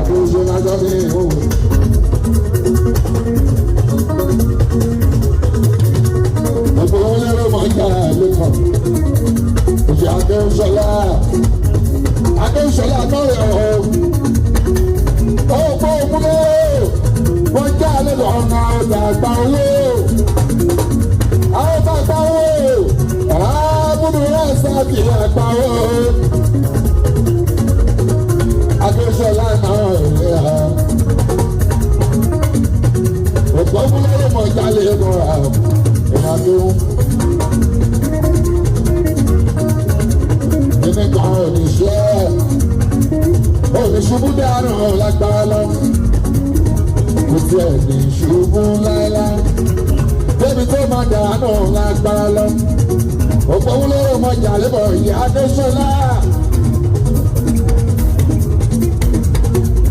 àkóso lájọ́ ní ìhòòhò. Gbogbo wọn lérò mọ́ ìjà lẹ́kọ̀ọ́. Ìjà Adéṣọlá náà rẹ̀ ọ́. Ọ̀pọ̀ òkúlé wọ́n já lẹ́nu ọ̀nà àgbà owó. Àwọn bàbá owó àbúrò rẹ̀ sábì àgbà owó. Adéṣọlá náà rẹ̀ ọ́. Ọ̀pọ̀ òkúlé mọ̀ ìjà lẹ́nu ìrìnàjò. Èmi kan ò ní ṣe oníṣubú dànù lágbára lọ. Kò tiẹ̀ ní ṣubú láéláé. Débi tó máa dànù lágbára lọ. Òpó wúlò mọ̀jà lébọ̀ ìyá Adéṣọlá.